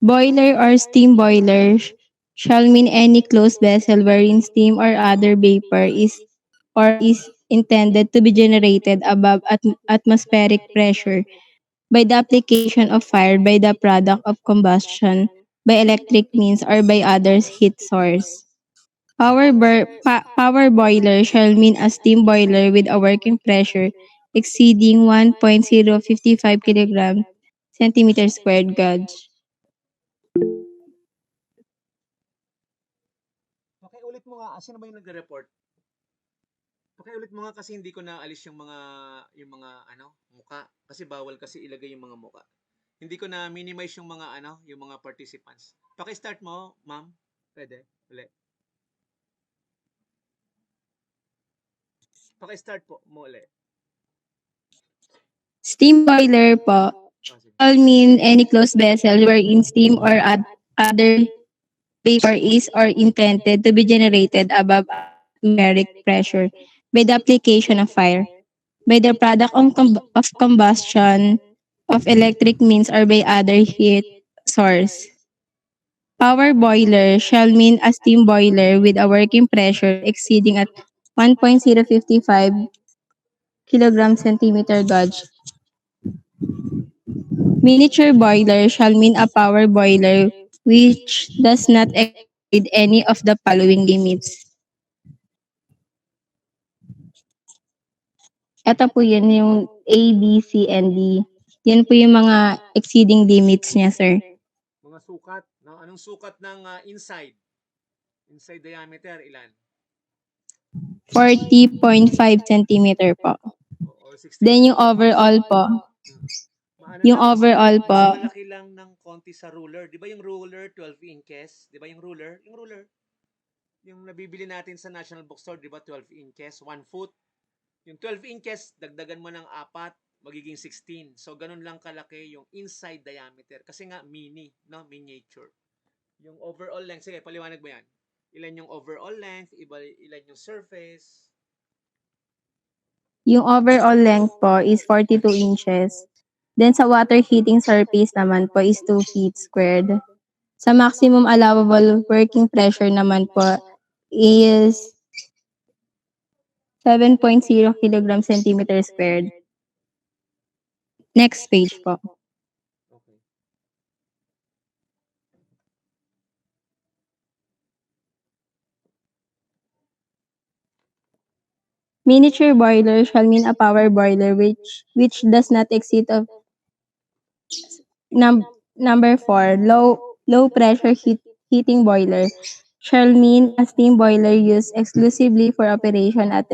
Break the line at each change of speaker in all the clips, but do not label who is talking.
Boiler or steam boiler shall mean any closed vessel wherein steam or other vapor is intended to be generated above atmospheric pressure by the application of fire by the product of combustion by electric means or by others heat source. Power boiler shall mean a steam boiler with a working pressure exceeding 1.055 kilogram centimeter squared gauge.
Pakiulit mo nga, sino ba yung nagre-report? Pakiulit mo nga kasi hindi ko naalis yung mga muka kasi bawal kasi ilagay yung mga muka. Hindi ko na minimize yung mga yung mga participants. Paki-start mo, ma'am. Pwede. Uli. Paki-start po mo uli.
Steam boiler po shall mean any closed vessel wherein steam or other vapor is or intended to be generated above atmospheric pressure by the application of fire, by the product of combustion of electric means or by other heat source. Power boiler shall mean a steam boiler with a working pressure exceeding at 1.055 kilogram centimeter gauge. Miniature boiler shall mean a power boiler which does not exceed any of the following limits. Ito po yun, yung A, B, C, and D. Yan po yung mga exceeding limits niya, sir.
Mga sukat, no? Anong sukat ng inside? Inside diameter ilan?
40.5 centimeter po.
Or 16.
Then yung overall po. Yung overall po.
Malaki lang ng konti sa ruler. Di ba yung ruler 12 inches? Di ba yung ruler? Yung ruler. Yung nabibili natin sa National Bookstore, di ba 12 inches? 1 foot. Yung 12 inches, dagdagan mo ng 4, magiging 16. So, ganun lang kalaki yung inside diameter. Kasi nga, mini, no? Miniature. Yung overall length, sige, paliwanag mo yan. Ilan yung overall length, ilan yung surface.
Yung overall length po is 42 inches. Then sa water heating surface naman po is 2 feet squared. Sa maximum allowable working pressure naman po is 7.0 kilogram centimeter squared. Next page po.
Okay.
Miniature boiler shall mean a power boiler which does not exceed of number 4, low pressure heating boiler shall mean a steam boiler used exclusively for operation at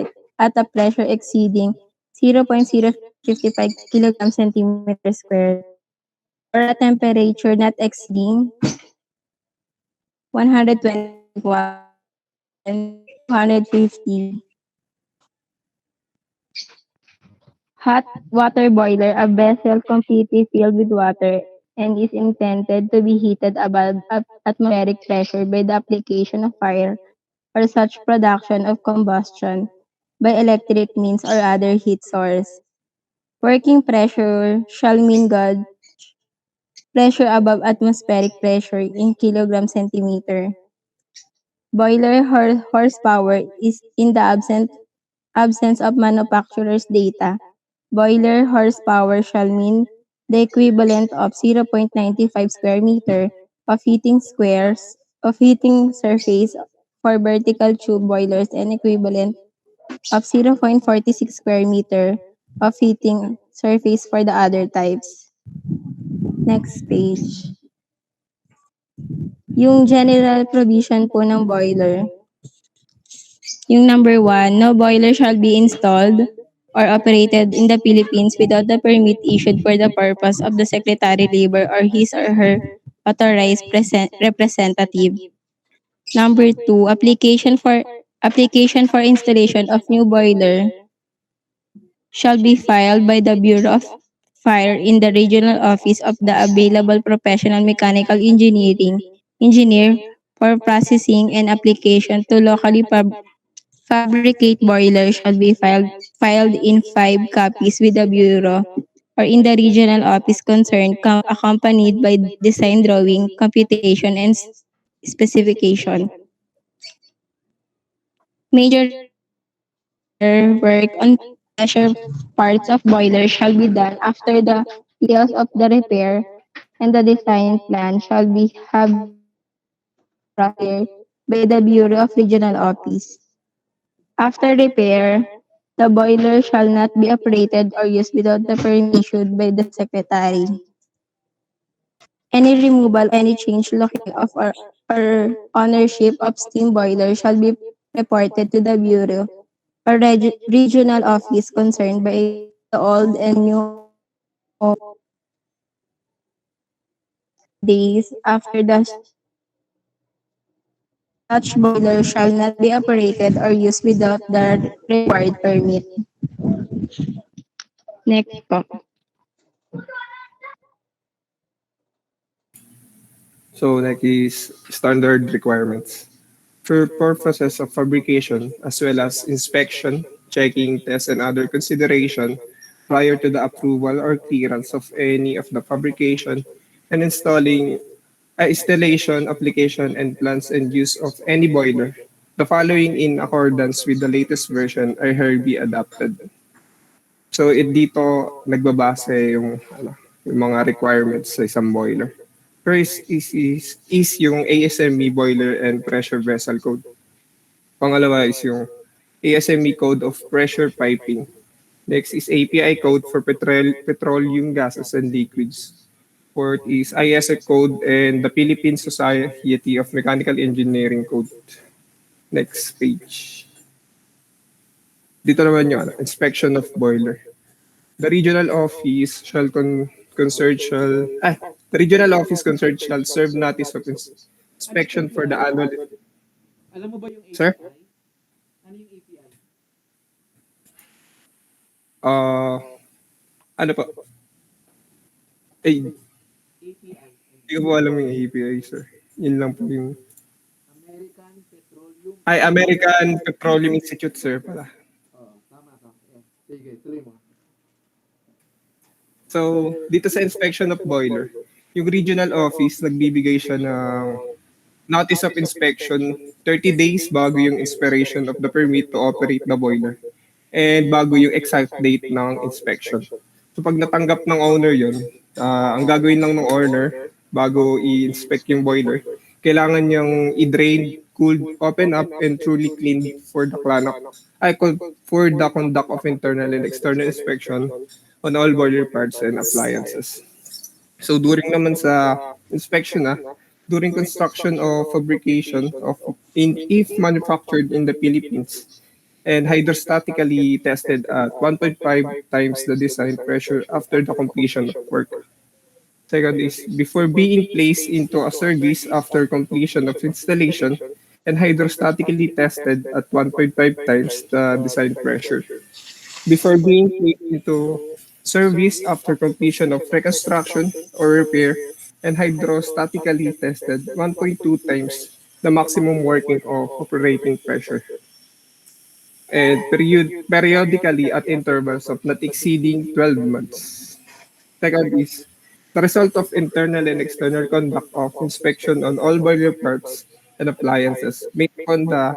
a pressure exceeding 0.055 kilogram centimeter squared or a temperature not exceeding 121 and 250. Hot water boiler, a vessel completely filled with water and is intended to be heated above atmospheric pressure by the application of fire or such production of combustion by electric means or other heat source. Working pressure shall mean gauge pressure above atmospheric pressure in kilogram centimeter. Boiler horsepower is in the absence of manufacturer's data. Boiler horsepower shall mean the equivalent of 0.95 square meter of heating surface for vertical tube boilers and equivalent of 0.46 square meter of heating surface for the other types. Next page. Yung general provision po ng boiler. Yung number 1, no boiler shall be installed or operated in the Philippines without the permit issued for the purpose of the Secretary Labor or his or her authorized representative. Number 2, application for installation of new boiler shall be filed by the Bureau of Fire in the regional office of the available professional mechanical engineer for processing and application to locally fabricate boiler shall be filed in 5 copies with the Bureau or in the regional office concerned, accompanied by design drawing, computation, and specification. Major work on pressure parts of boiler shall be done after the details of the repair and the design plan shall have been drafted by the Bureau of Regional Office. After repair, the boiler shall not be operated or used without the permission issued by the Secretary. Any removal, any change location of or ownership of steam boiler shall be reported to the Bureau or regional office concerned by the old and new days after the such boiler shall not be operated or used without the required permit. Next po.
So like is standard requirements. For purposes of fabrication, as well as inspection, checking, test, and other consideration prior to the approval or clearance of any of the fabrication and installation, application, and plans and use of any boiler. The following in accordance with the latest version are hereby adopted. So dito nagbabase yung mga requirements sa isang boiler. First is yung ASME boiler and pressure vessel code. Pangalawa is yung ASME code of pressure piping. Next is API code for petroleum gases and liquids. Fourth is ISO code and the Philippine Society of Mechanical Engineering code. Next page. Dito naman yung inspection of boiler. The regional office shall concerned shall the regional office concerned shall serve notice of
Ano yung
inspection for the
API?
annual.
Alam mo ba yung
Sir?
API? Ano yung API?
Uh, ano po? Eh,
API.
hindi ko po alam yung API, sir. Yun lang po yung...
American Petroleum.
American Petroleum Institute, sir, pala.
Oo, tama ka. Yeah. Sige, tuloy mo.
So, dito sa inspection of boiler, yung regional office, nagbibigay siya ng notice of inspection 30 days bago yung expiration of the permit to operate the boiler and bago yung exact date ng inspection. So, pag natanggap ng owner yun, ang gagawin lang ng owner bago i-inspect yung boiler, kailangan niyang i-drain, cooled, open up, and truly cleaned for the conduct of internal and external inspection on all boiler parts and appliances. So during naman sa inspection during construction or fabrication of if manufactured in the Philippines and hydrostatically tested at 1.5 times the design pressure after the completion of work. Second is before being placed into a service after completion of installation and hydrostatically tested at 1.5 times the design pressure. Before being placed into service after completion of reconstruction or repair and hydrostatically tested 1.2 times the maximum working of operating pressure and periodically at intervals of not exceeding 12 months. Second is the result of internal and external conduct of inspection on all boiler parts and appliances based on the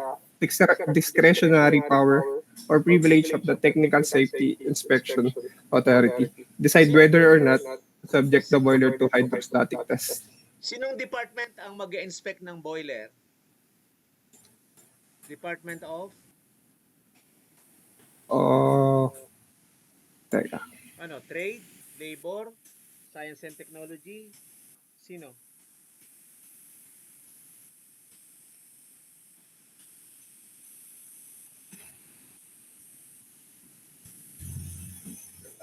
discretionary power or privilege of the Technical Safety Inspection Authority. Decide whether or not to subject the boiler to hydrostatic test.
Sinong department ang mag-inspect ng boiler? Department of?
Oh, teka.
Ano? Trade? Labor? Science and Technology? Sino?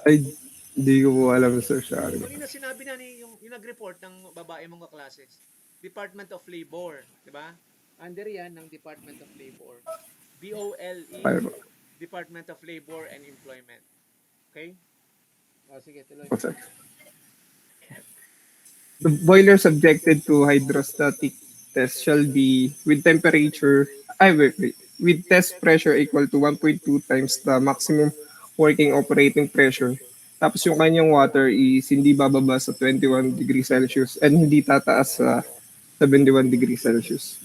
Ay, hindi ko po alam, sir. Sorry.
Kanina sinabi na ni yung nag-report ng babae mong kaklases. Department of Labor, di ba? Under yan ng Department of Labor. BOLE,
Ay, po.
Department of Labor and Employment. Okay? O, sige, tuloy.
Oh, sir. The boiler subjected to hydrostatic test shall be with with test pressure equal to 1.2 times the maximum working operating pressure Tapos yung kanyang water is hindi bababa sa 21 degrees Celsius and hindi tataas sa 71 degrees Celsius.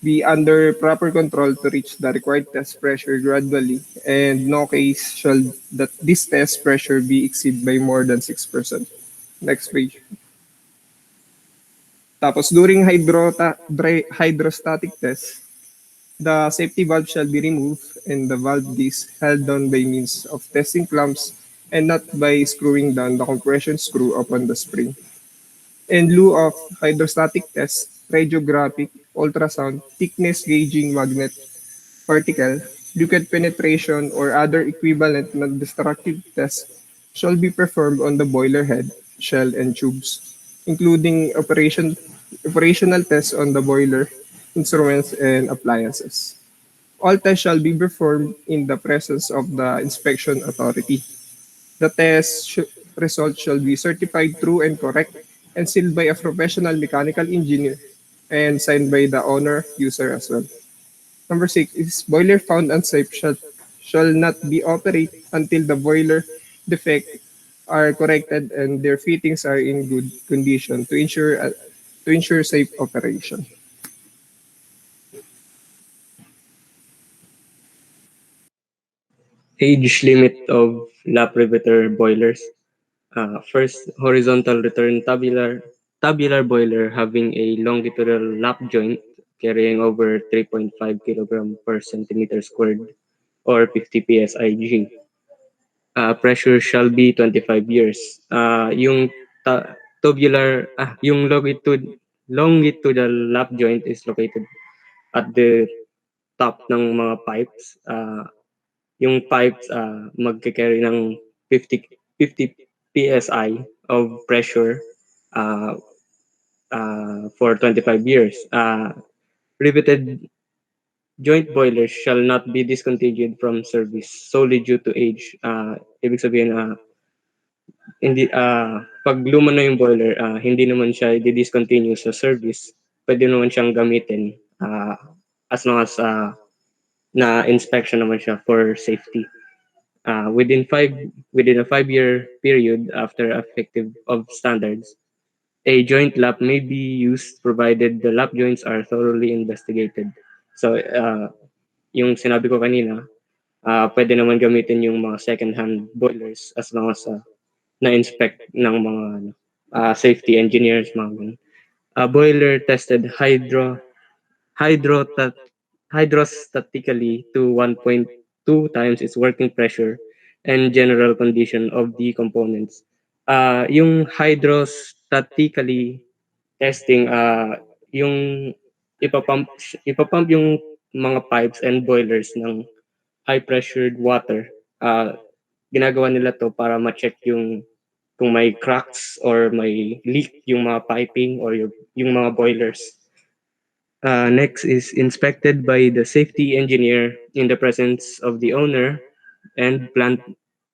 Be under proper control to reach the required test pressure gradually, and no case shall that this test pressure be exceed by more than 6%. Next page. Tapos during hydrostatic test, the safety valve shall be removed and the valve disc held down by means of testing clamps and not by screwing down the compression screw upon the spring. In lieu of hydrostatic test, radiographic, ultrasound, thickness gauging magnet, particle, liquid penetration, or other equivalent non-destructive tests shall be performed on the boiler head, shell, and tubes, including operational tests on the boiler, instruments, and appliances. All tests shall be performed in the presence of the inspection authority. The results shall be certified true and correct and sealed by a professional mechanical engineer and signed by the owner user as well. Number 6 is boiler found unsafe shall not be operated until the boiler defect are corrected and their fittings are in good condition to ensure safe operation.
Age limit of lap riveter boilers. First, horizontal return tabular boiler having a longitudinal lap joint carrying over 3.5 kg per centimeter squared or 50 psig. Pressure shall be 25 years. Yung longitudinal lap joint is located at the top ng mga pipes. Yung pipes magke-carry ng 50 psi of pressure uh, for 25 years. Riveted joint boilers shall not be discontinued from service solely due to age. Ibig sabihin, pag luma na yung boiler, hindi naman siya i-discontinue sa service. Pwede naman siyang gamitin as long as na inspection naman siya for safety. Uh, within five Within a 5-year period after effective of standards, a joint lap may be used provided the lap joints are thoroughly investigated. So, yung sinabi ko kanina, pwede naman gamitin yung mga second-hand boilers as long as na-inspect ng mga safety engineers, mga ganun. Boiler tested hydro hydrostatically to 1.2 times its working pressure and general condition of the components. Yung hydrostatically testing, yung ipapump, ipapump yung mga pipes and boilers ng high pressured water. Ginagawa nila to para ma-check kung may cracks or may leak yung mga piping or yung mga boilers. Next is inspected by the safety engineer in the presence of the owner and plant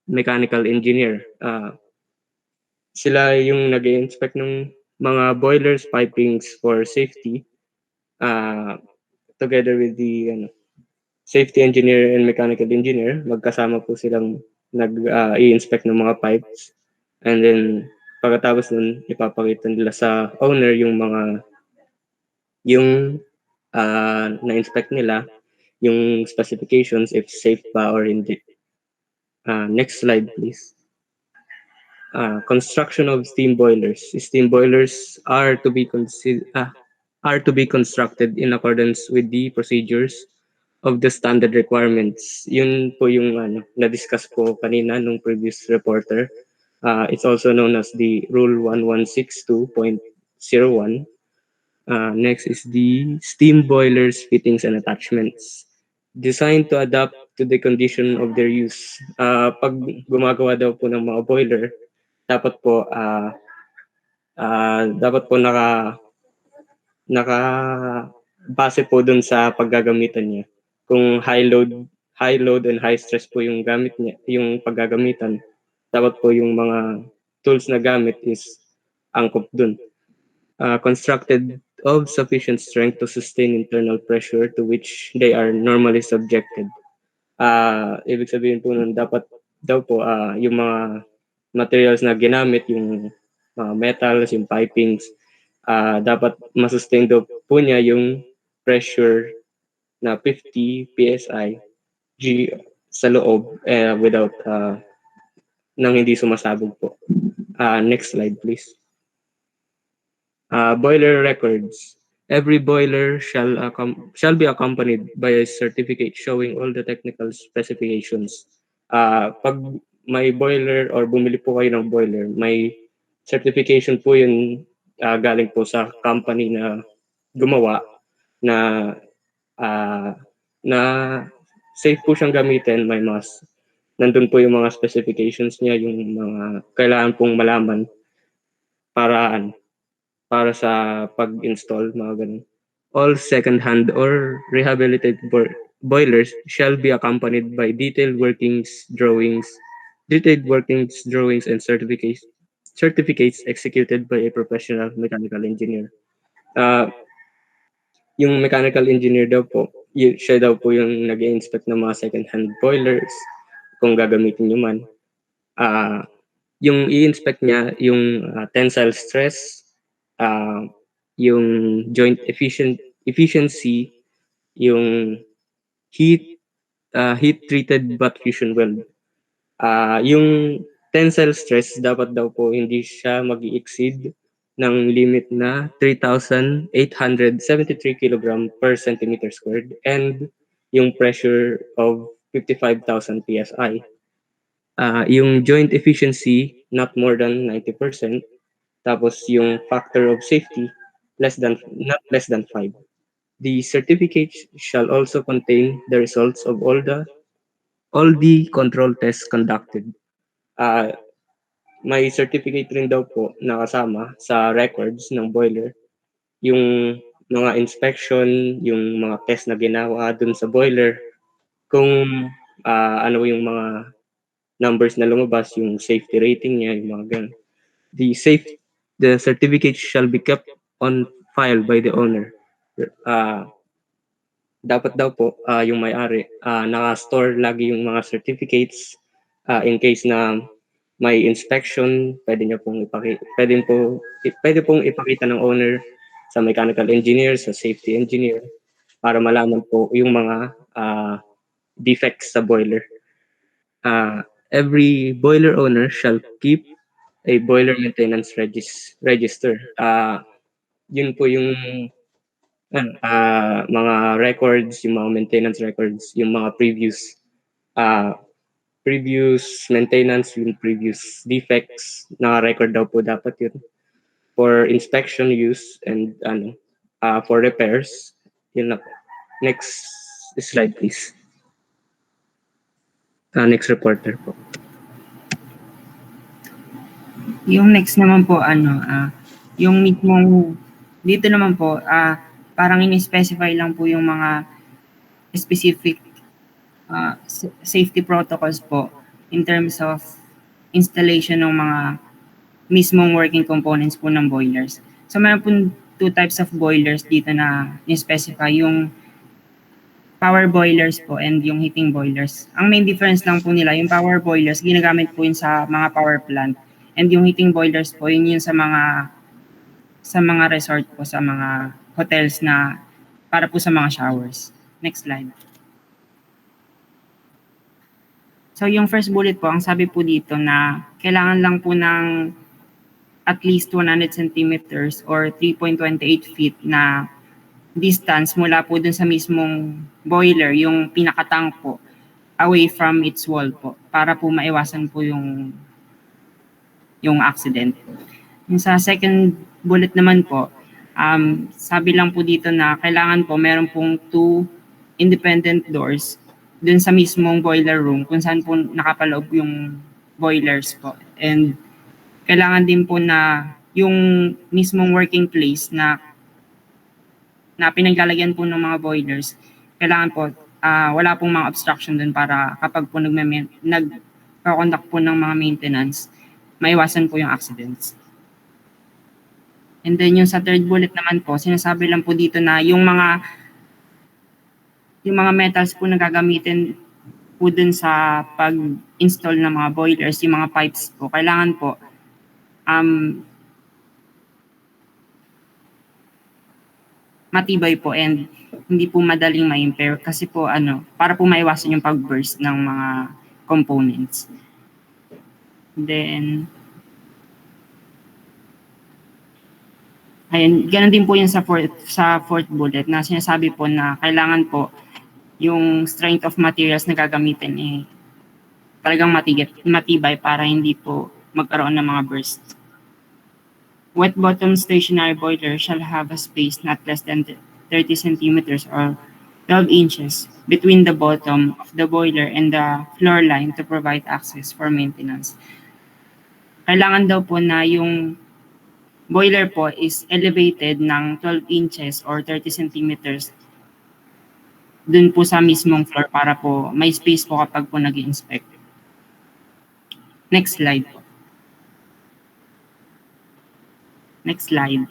mechanical engineer. Sila yung nag-inspect ng mga boilers, pipings for safety uh, together with the safety engineer and mechanical engineer. Magkasama po silang nag-i-inspect ng mga pipes. And then, pagkatapos nun, ipapakita nila sa owner yung na-inspect nila, yung specifications, if safe ba or hindi. Next slide, please. Construction of steam boilers. Steam boilers are to be constructed in accordance with the procedures of the standard requirements. Yun po yung na-discuss po kanina nung previous reporter. It's also known as the Rule 1162.01. Next is the steam boilers, fittings, and attachments. Designed to adapt to the condition of their use. Pag gumagawa daw po ng mga boiler, dapat po naka base po dun sa paggagamitan niya. Kung high load and high stress po yung gamit niya, yung paggagamitan, dapat po yung mga tools na gamit is angkop dun. Constructed of sufficient strength to sustain internal pressure to which they are normally subjected. Ibig sabihin po nun, dapat daw po yung mga materials na ginamit, yung mga metals, yung pipings, dapat masustain daw po niya yung pressure na 50 psi G sa loob without nang hindi sumasabog po. Next slide please. Boiler records. Every boiler shall be accompanied by a certificate showing all the technical specifications. Pag may boiler or bumili po kayo ng boiler, may certification po yun galing po sa company na gumawa na uh, na safe po siyang gamitin. May mga nandun po yung mga specifications niya, yung mga kailangan pong malaman para sa pag-install, mga ganun. All second-hand or rehabilitated boilers shall be accompanied by detailed workings drawings and certificates executed by a professional mechanical engineer. Yung mechanical engineer daw po, siya daw po yung nag-inspect ng mga second-hand boilers kung gagamitin nyo man. Yung i-inspect niya yung tensile stress, yung joint efficiency, yung heat treated butt fusion weld. Yung tensile stress dapat daw po hindi siya mag-exceed ng limit na 3,873 kg per centimeter squared and yung pressure of 55,000 psi. Yung joint efficiency not more than 90%. Tapos yung factor of safety not less than 5. The certificate shall also contain the results of all the control tests conducted. May certificate rin daw po na kasama sa records ng boiler yung mga inspection, yung mga test na ginawa dun sa boiler, kung ano yung mga numbers na lumabas, yung safety rating niya, yung mga ganun. The certificate shall be kept on file by the owner. Dapat daw po yung may-ari naka-store lagi yung mga certificates in case na may inspection, pwede pong ipakita ng owner sa mechanical engineer, sa safety engineer para malaman po yung mga defects sa boiler. Every boiler owner shall keep a boiler maintenance register. Yun po yung mga records, yung mga maintenance records, yung mga previous maintenance, yung previous defects, naka-record daw po dapat yun for inspection use and for repairs. Yun na po. Next slide please. Next reporter po.
Yung next naman po, yung mismong, dito naman po, parang in-specify lang po yung mga specific safety protocols po in terms of installation ng mga mismong working components po ng boilers. So mayroon po two types of boilers dito na in-specify, yung power boilers po and yung heating boilers. Ang main difference lang po nila, yung power boilers, ginagamit po yun sa mga power plant. And yung heating boilers po, yun sa mga resort po, sa mga hotels na para po sa mga showers. Next slide. So yung first bullet po, ang sabi po dito na kailangan lang po ng at least 100 centimeters or 3.28 feet na distance mula po dun sa mismong boiler, yung pinakatang po, away from its wall po, para po maiwasan po yung accident. Yung sa second bullet naman po, sabi lang po dito na kailangan po meron pong 2 independent doors dun sa mismong boiler room kung saan po nakapaloob yung boilers po. And kailangan din po na yung mismong working place na pinaglalagyan po ng mga boilers, kailangan po wala pong mga obstruction dun para kapag po nag-conduct po ng mga maintenance, maiwasan po yung accidents. And then yung sa third bullet naman po, sinasabi lang po dito na yung mga metals po na gagamitin po dun sa pag-install ng mga boilers, yung mga pipes po, kailangan po matibay po and hindi po madaling ma-impair kasi po para po maiwasan yung pag-burst ng mga components. Then, ayun, ganun din po yung sa fourth bullet na sinasabi po na kailangan po yung strength of materials na gagamitin talagang matibay para hindi po magkaroon ng mga burst. Wet bottom stationary boiler shall have a space not less than 30 centimeters or 12 inches between the bottom of the boiler and the floor line to provide access for maintenance. Kailangan daw po na yung boiler po is elevated ng 12 inches or 30 centimeters dun po sa mismong floor para po may space po kapag po nag-inspect. Next slide po. Next slide.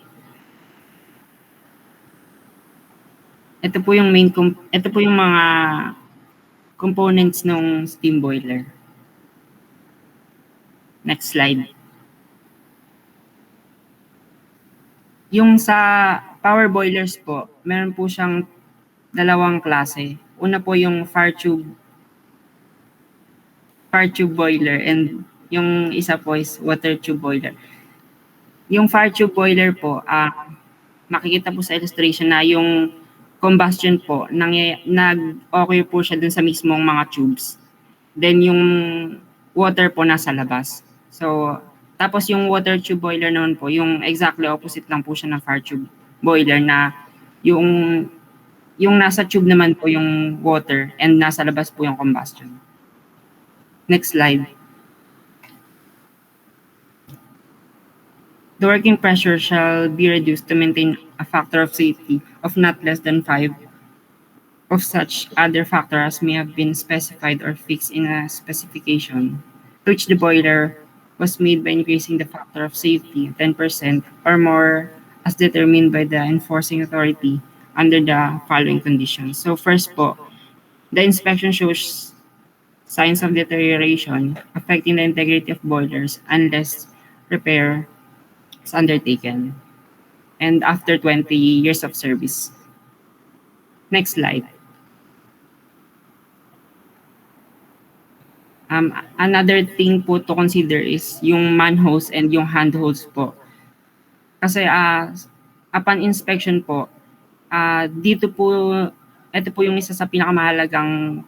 Ito po yung mga components ng steam boiler. Next slide. Yung sa power boilers po, meron po siyang dalawang klase. Una po yung fire tube boiler and yung isa po is water tube boiler. Yung fire tube boiler po, makikita po sa illustration na yung combustion po, nag-occur po siya dun sa mismong mga tubes. Then yung water po nasa labas. So, tapos yung water tube boiler naman po, yung exactly opposite lang po siya ng fire tube boiler na yung nasa tube naman po yung water and nasa labas po yung combustion. Next slide. The working pressure shall be reduced to maintain a factor of safety of not less than 5 of such other factor as may have been specified or fixed in a specification, to which the boiler was made by increasing the factor of safety 10% or more as determined by the enforcing authority under the following conditions. So first po, the inspection shows signs of deterioration affecting the integrity of boilers unless repair is undertaken and after 20 years of service. Next slide. Another thing po to consider is yung manholes and yung handholds po. Kasi upon inspection po, ito po yung isa sa pinakamahalagang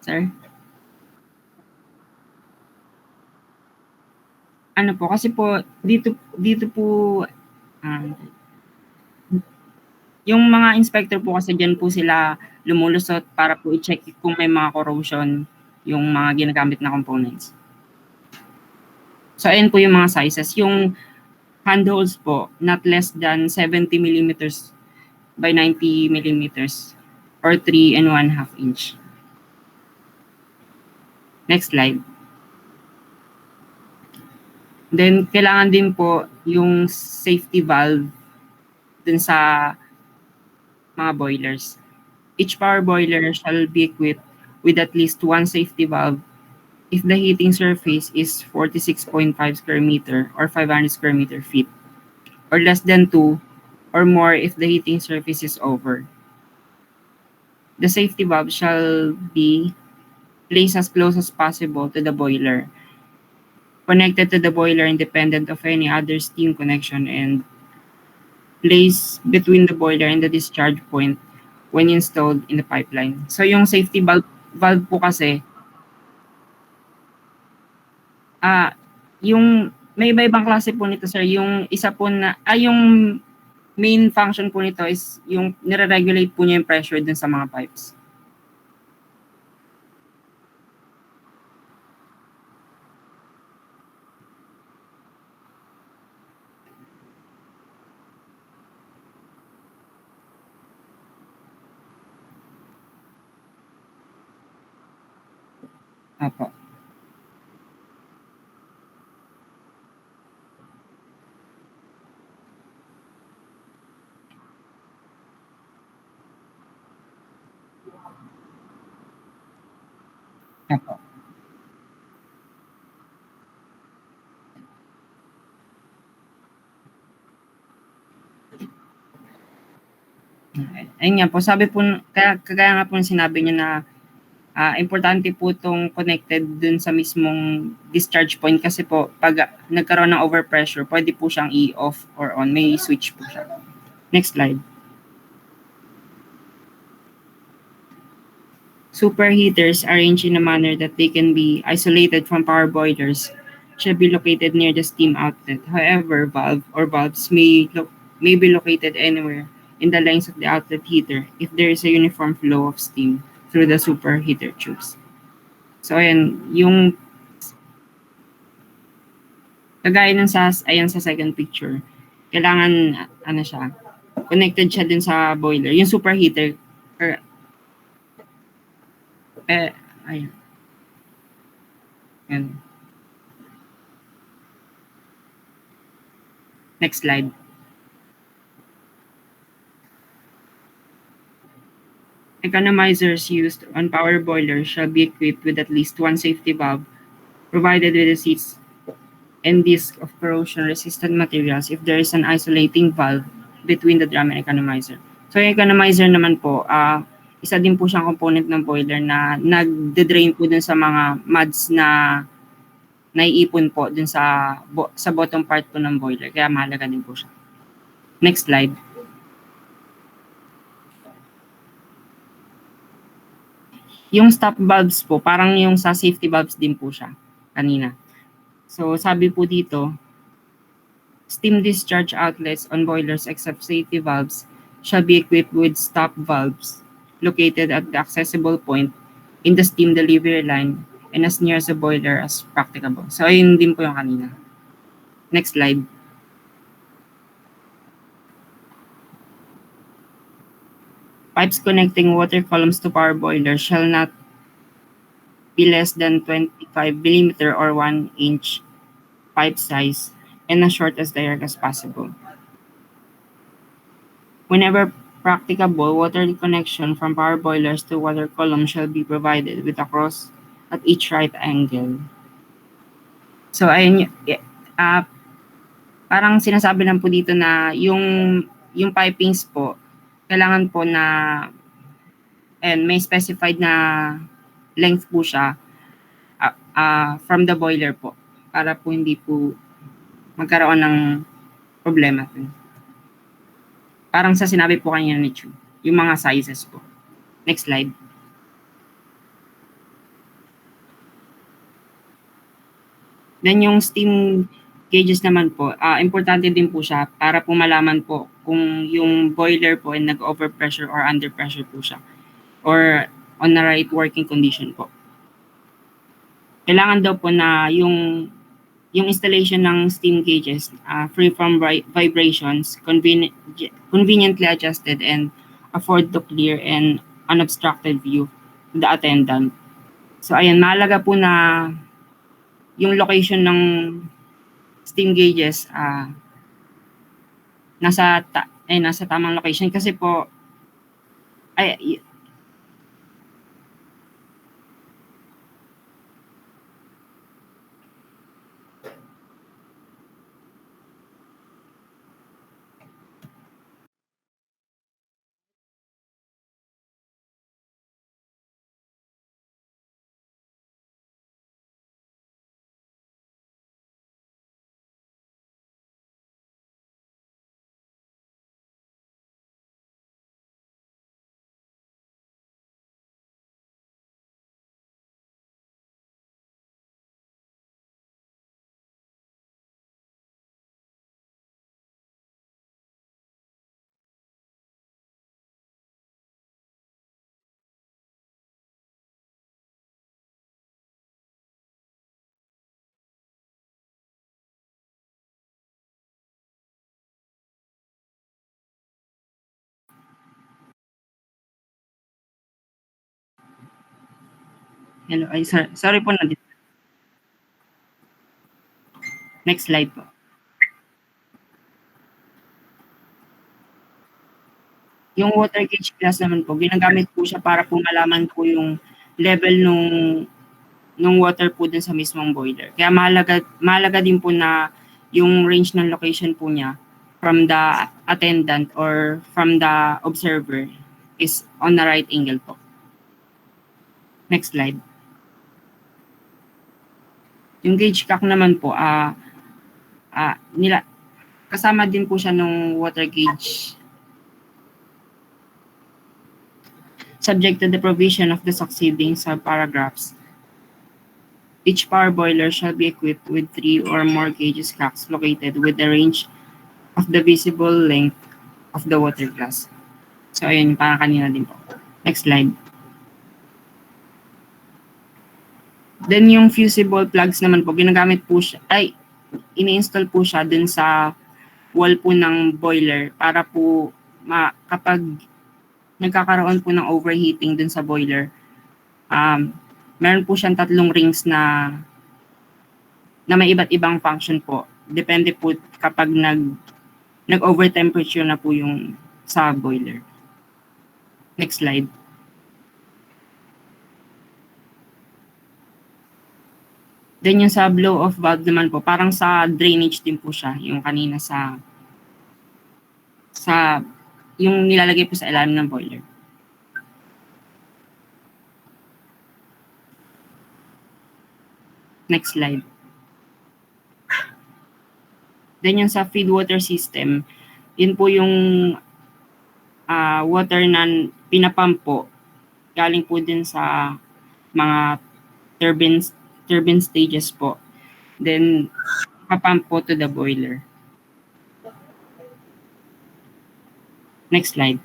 sir? Kasi po dito po yung mga inspector po kasi dyan po sila lumulusot para po i-check kung may mga corrosion yung mga ginagamit na components. So ayun po yung mga sizes. Yung handholds po, not less than 70 millimeters by 90 millimeters or 3 and 1/2 inch. Next slide. Then, kailangan din po yung safety valve dun sa mga boilers. Each power boiler shall be equipped with at least one safety valve if the heating surface is 46.5 square meter or 500 square meter feet, or less than 2 or more if the heating surface is over. The safety valve shall be placed as close as possible to the boiler, connected to the boiler independent of any other steam connection, and placed between the boiler and the discharge point when installed in the pipeline. So yung safety valve po kasi, yung may iba-ibang klase po nito sir. Yung isa po na, yung main function po nito is yung nire-regulate po niya yung pressure dun sa mga pipes. Apo. Opo. Ayun nga po, sabi po, kagaya nga po ng sinabi niyo na importante po itong connected dun sa mismong discharge point kasi po pag nagkaroon ng overpressure, pwede po siyang i-off or on. May switch po siya. Next slide. Superheaters arranged in a manner that they can be isolated from power boilers should be located near the steam outlet. However, valves may be located anywhere in the length of the outlet heater if there is a uniform flow of steam through the superheater tubes. So ayan, yung kagaya ng sa second picture, kailangan ano siya, connected siya din sa boiler. Yung superheater, ayun. Ayan. Next slide. Economizers used on power boilers shall be equipped with at least one safety valve, provided with the seats and disc of corrosion-resistant materials if there is an isolating valve between the drum and economizer. So yung economizer naman po, isa din po siyang component ng boiler na nagde-drain po dun sa mga muds na naiipon po dun sa bottom part po ng boiler. Kaya mahalaga din po siya. Next slide. Yung stop valves po, parang yung sa safety valves din po siya kanina. So sabi po dito, steam discharge outlets on boilers except safety valves shall be equipped with stop valves located at the accessible point in the steam delivery line and as near as the boiler as practicable. So ayun din po yung kanina. Next slide. Pipes connecting water columns to power boilers shall not be less than 25 millimeter or 1 inch pipe size and as short as direct as possible. Whenever practicable, water connection from power boilers to water columns shall be provided with a cross at each right angle. So ayun, parang sinasabi lang po dito na yung pipings po, kailangan po na may specified na length po siya from the boiler po para po hindi po magkaroon ng problema. Parang sa sinabi po kanina ni Chu, yung mga sizes po. Next slide. Then yung steam gauges naman po, importante din po siya para po malaman po kung yung boiler po ay nag-overpressure or underpressure po siya or on the right working condition po. Kailangan daw po na yung installation ng steam gauges free from vibrations, conveniently adjusted and afford to clear and unobstructed view to the attendant. So ayan, mahalaga po na yung location ng steam gauges nasa tamang location kasi po hello, sorry po na. Next slide po. Yung water gauge glass naman po, ginagamit po siya para po malaman po yung level nung ng water po dun sa mismong boiler. Kaya mahalaga din po na yung range ng location po niya from the attendant or from the observer is on the right angle po. Next slide. Yung gauge cock naman po, kasama din po siya ng water gauge. Subject to the provision of the succeeding subparagraphs, each power boiler shall be equipped with 3 or more gauges cocks located with the range of the visible length of the water glass. So, ayun, parang kanina din po. Next slide. Then, yung fusible plugs naman po, ginagamit po siya, ini-install po siya dun sa wall po ng boiler para po kapag nagkakaroon po ng overheating dun sa boiler, meron po siyang 3 rings na may iba't ibang function po. Depende po kapag nag-over temperature na po yung sa boiler. Next slide. Then yung sa blow-off valve naman po, parang sa drainage din po siya. Yung kanina sa yung nilalagay po sa ilalim ng boiler. Next slide. Then yung sa feedwater system, yun po yung water na pinapump po. Galing po din sa mga turbine stages po. Then, papump po to the boiler. Next slide.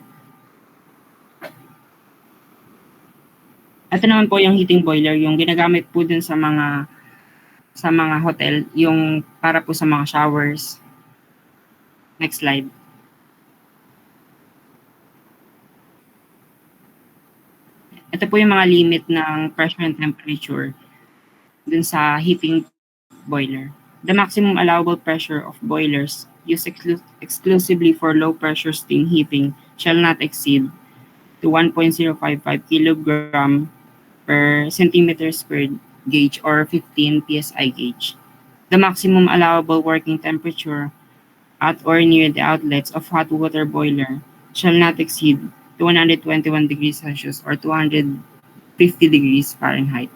Ito naman po yung heating boiler, yung ginagamit po dun sa mga hotel, yung para po sa mga showers. Next slide. Ito po yung mga limit ng pressure and temperature dun sa heating boiler. The maximum allowable pressure of boilers used exclusively for low pressure steam heating shall not exceed to 1.055 kilogram per centimeter squared gauge or 15 psi gauge. The maximum allowable working temperature at or near the outlets of hot water boiler shall not exceed 121 degrees Celsius or 250 degrees Fahrenheit.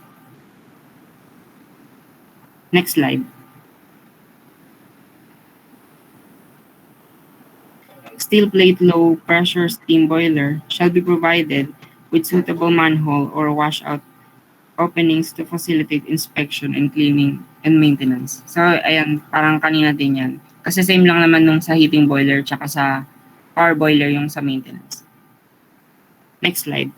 Next slide. Steel plate low pressure steam boiler shall be provided with suitable manhole or washout openings to facilitate inspection and cleaning and maintenance. So, ayan, parang kanina din yan. Kasi same lang naman nung sa heating boiler tsaka sa power boiler yung sa maintenance. Next slide.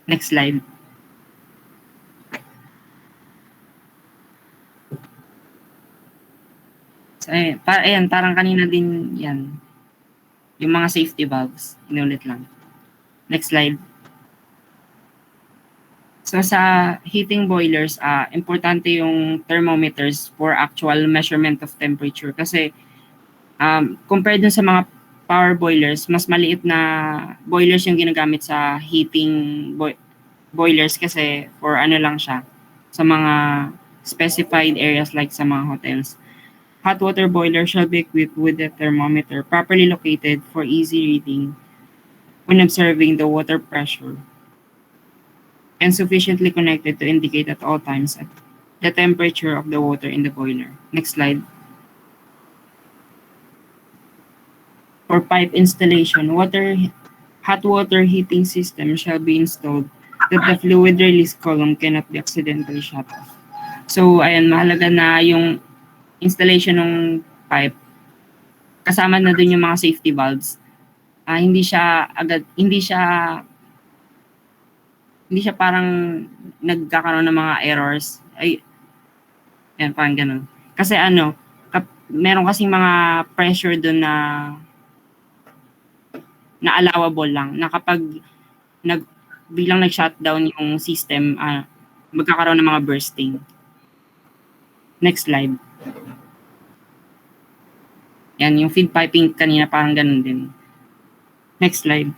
Next slide. So, ayan, parang kanina din yan. Yung mga safety valves. Inulit lang. Next slide. So sa heating boilers, importante yung thermometers for actual measurement of temperature. Kasi compared dun sa mga power boilers, mas maliit na boilers yung ginagamit sa heating boilers kasi for ano lang siya, sa mga specified areas like sa mga hotels. Hot water boiler shall be equipped with a thermometer properly located for easy reading when observing the water pressure and sufficiently connected to indicate at all times the temperature of the water in the boiler. Next slide. For pipe installation, hot water heating system shall be installed that the fluid release column cannot be accidentally shut off. So, ayan, mahalaga na yung installation ng pipe. Kasama na dun yung mga safety valves. Hindi siya parang nagkakaroon ng mga errors. Ayan, parang ganun. Kasi meron kasing mga pressure dun na allowable lang. Na kapag biglang nag-shutdown yung system, magkakaroon ng mga bursting. Next slide. Yan, yung feed piping kanina parang ganun din. Next slide.